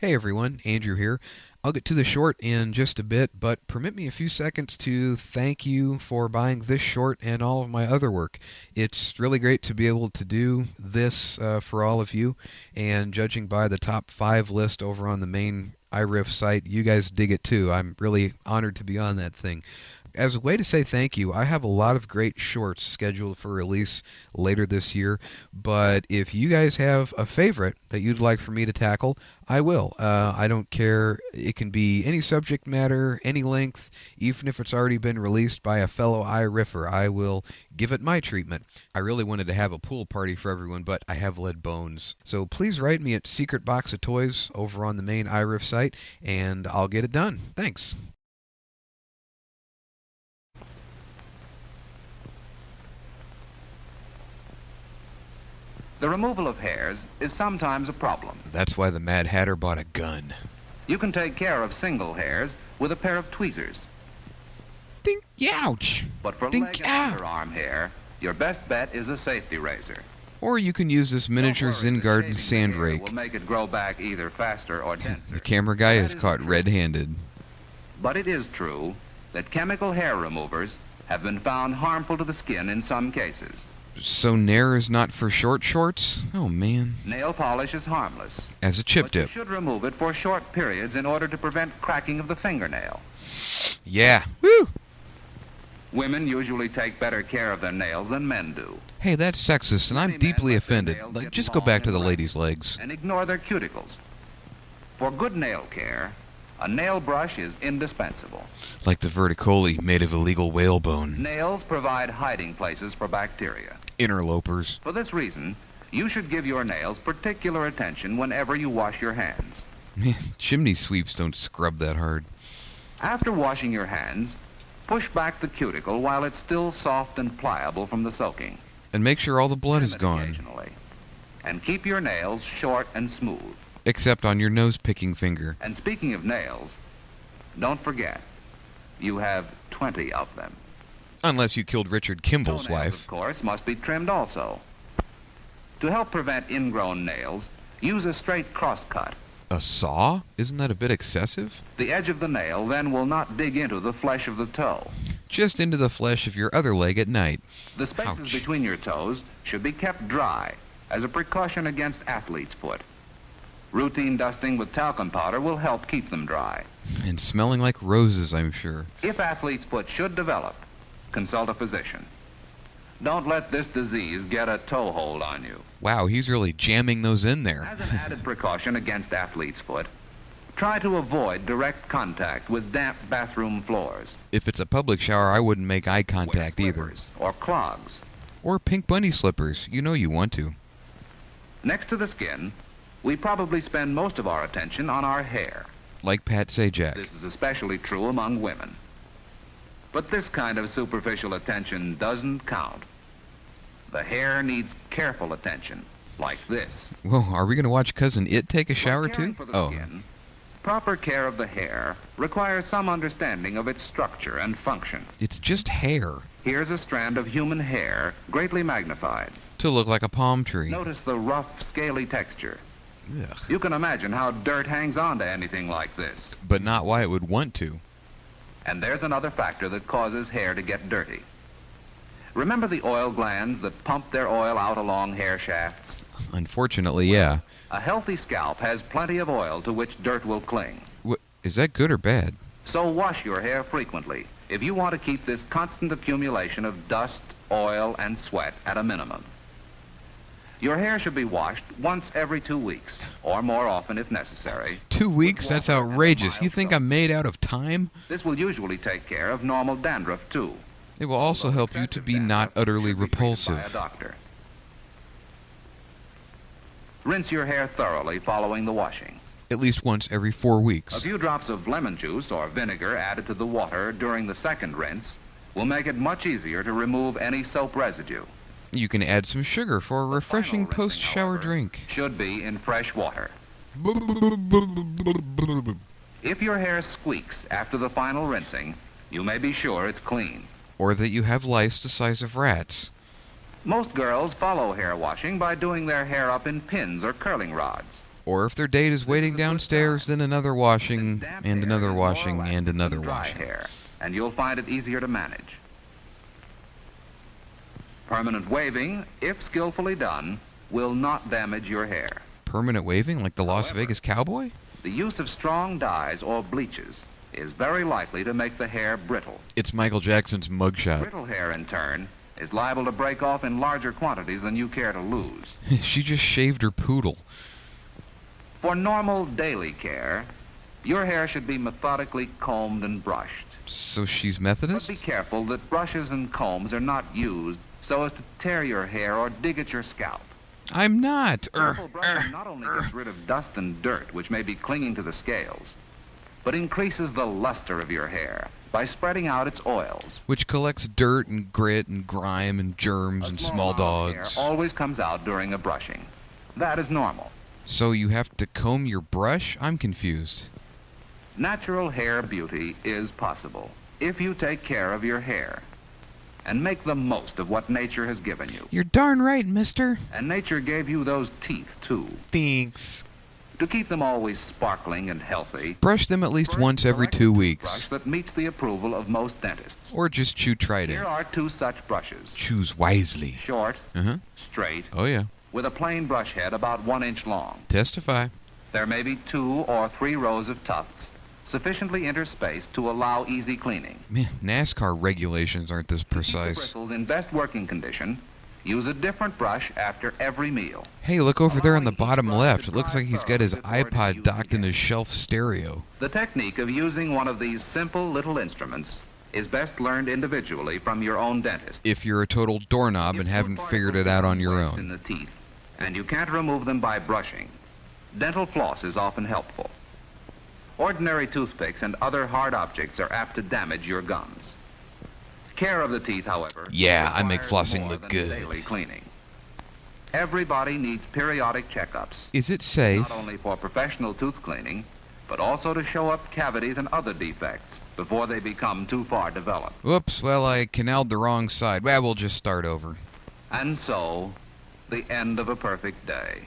Hey everyone, Andrew here. I'll get to the short in just a bit, but permit me a few seconds to thank you for buying this short and all of my other work. It's really great to be able to do this for all of you, and judging by the top 5 list over on the main iRiffs site, you guys dig it too. I'm really honored to be on that thing. As a way to say thank you, I have a lot of great shorts scheduled for release later this year, but if you guys have a favorite that you'd like for me to tackle, I will. I don't care. It can be any subject matter, any length, even if it's already been released by a fellow iRiffer. I will give it my treatment. I really wanted to have a pool party for everyone, but I have lead bones. So please write me at Secret Box of Toys over on the main iRiff site, and I'll get it done. Thanks. The removal of hairs is sometimes a problem. That's why the Mad Hatter bought a gun. You can take care of single hairs with a pair of tweezers. Dink, ouch! But for Dink, leg and underarm hair, your best bet is a safety razor. Or you can use this miniature Don't worry, Zen the Garden shaving sand the hair rake. will make it grow back either faster or denser. The camera guy That is is caught true. red-handed. But it is true that chemical hair removers have been found harmful to the skin in some cases. So Nair is not for short shorts? Oh man. Nail polish is harmless, As a chip but you dip. should remove it for short periods in order to prevent cracking of the fingernail. Yeah. Woo! Women usually take better care of their nails than men do. Hey, that's sexist, and I'm Many men deeply let their offended. nails Like, get just go long back to and the rough ladies' legs. and ignore their cuticles. For good nail care, a nail brush is indispensable. Like the verticoli made of illegal whalebone. Nails provide hiding places for bacteria. Interlopers. For this reason, you should give your nails particular attention whenever you wash your hands. Man, chimney sweeps don't scrub that hard. After washing your hands, push back the cuticle while it's still soft and pliable from the soaking. And make sure all the blood is Trim it gone. occasionally. And keep your nails short and smooth. Except on your nose-picking finger. And speaking of nails, don't forget, you have 20 of them. Unless you killed Richard Kimball's Toenails, wife. of course, must be trimmed also. To help prevent ingrown nails, use a straight cross-cut. A saw? Isn't that a bit excessive? The edge of the nail then will not dig into the flesh of the toe. Just into the flesh of your other leg at night. The spaces Ouch. between your toes should be kept dry as a precaution against athlete's foot. Routine dusting with talcum powder will help keep them dry. And smelling like roses, I'm sure. If athlete's foot should develop, consult a physician. Don't let this disease get a toehold on you. Wow, he's really jamming those in there. As an added precaution against athlete's foot, try to avoid direct contact with damp bathroom floors. If it's a public shower, I wouldn't make eye Wear contact either. slippers or clogs. Or pink bunny slippers. You know you want to. Next to the skin, we probably spend most of our attention on our hair. Like Pat Sajak. This is especially true among women. But this kind of superficial attention doesn't count. The hair needs careful attention, like this. Whoa, are we going to watch Cousin It take a shower When caring too? for the skin, proper care of the hair requires some understanding of its structure and function. It's just hair. Here's a strand of human hair, greatly magnified. To look like a palm tree. Notice the rough, scaly texture. Ugh. You can imagine how dirt hangs on to anything like this. But not why it would want to. And there's another factor that causes hair to get dirty. Remember the oil glands that pump their oil out along hair shafts? Unfortunately, yeah. A healthy scalp has plenty of oil to which dirt will cling. Is that good or bad? So wash your hair frequently if you want to keep this constant accumulation of dust, oil, and sweat at a minimum. Your hair should be washed once every 2 weeks, or more often if necessary. 2 weeks? That's water and a outrageous. You mild think soap. I'm made out of time? This will usually take care of normal dandruff, too. It will also help you to be not utterly Should be treated by a repulsive. doctor. Rinse your hair thoroughly following the washing. At least once every 4 A weeks. few drops of lemon juice or vinegar added to the water during the second rinse will make it much easier to remove any soap residue. You can add some sugar for a refreshing Final rinsing, post-shower however, drink. should be in fresh water. If your hair squeaks after the final rinsing, you may be sure it's clean. Or that you have lice the size of rats. Most girls follow hair washing by doing their hair up in pins or curling rods. Or if their date is waiting downstairs, then another washing, Damp and hair another is more washing, and elastic another than dry washing. hair, and you'll find it easier to manage. Permanent waving, if skillfully done, will not damage your hair. Permanent waving, like the Las However, Vegas cowboy? The use of strong dyes or bleaches is very likely to make the hair brittle. It's Michael Jackson's mugshot. Brittle hair, in turn, is liable to break off in larger quantities than you care to lose. She just shaved her poodle. For normal daily care, your hair should be methodically combed and brushed. So she's But Methodist? be careful that brushes and combs are not used so as to tear your hair or dig at your scalp. I'm not. Careful brushing not only gets rid of dust and dirt, which may be clinging to the scales, but increases the luster of your hair by spreading out its oils. Which collects dirt and grit and grime and germs and small amount of dogs. hair always comes out during a brushing. That is normal. So you have to comb your brush? I'm confused. Natural hair beauty is possible if you take care of your hair and make the most of what nature has given you. You're darn right, mister. And nature gave you those teeth, too. Thanks. To keep them always sparkling and healthy, Brush them at least first once every select 2 a weeks. brush that meets the approval of most dentists. Or just chew Here Trident. are two such brushes. Choose wisely. Short, Uh-huh. straight, Oh, yeah. with a plain brush head about 1 inch long. Testify. There may be 2 or 3 rows of tufts, sufficiently interspaced to allow easy cleaning. Man, NASCAR regulations aren't this To keep the precise. bristles in best working condition, use a different brush after every meal. Hey, look over there on the bottom left. It looks like he's got his iPod docked in his shelf stereo. The technique of using one of these simple little instruments is best learned individually from your own dentist. If you're a total doorknob and If haven't your figured it out on your particles in own. the teeth, and you can't remove them by brushing, dental floss is often helpful. Ordinary toothpicks and other hard objects are apt to damage your gums. Care of the teeth, however, Yeah, I make requires flossing more look than good. daily cleaning. Everybody needs periodic checkups, Is it safe? not only for professional tooth cleaning, but also to show up cavities and other defects before they become too far developed. Whoops, well, I canaled the wrong side. Well, we'll just start over. And so, the end of a perfect day.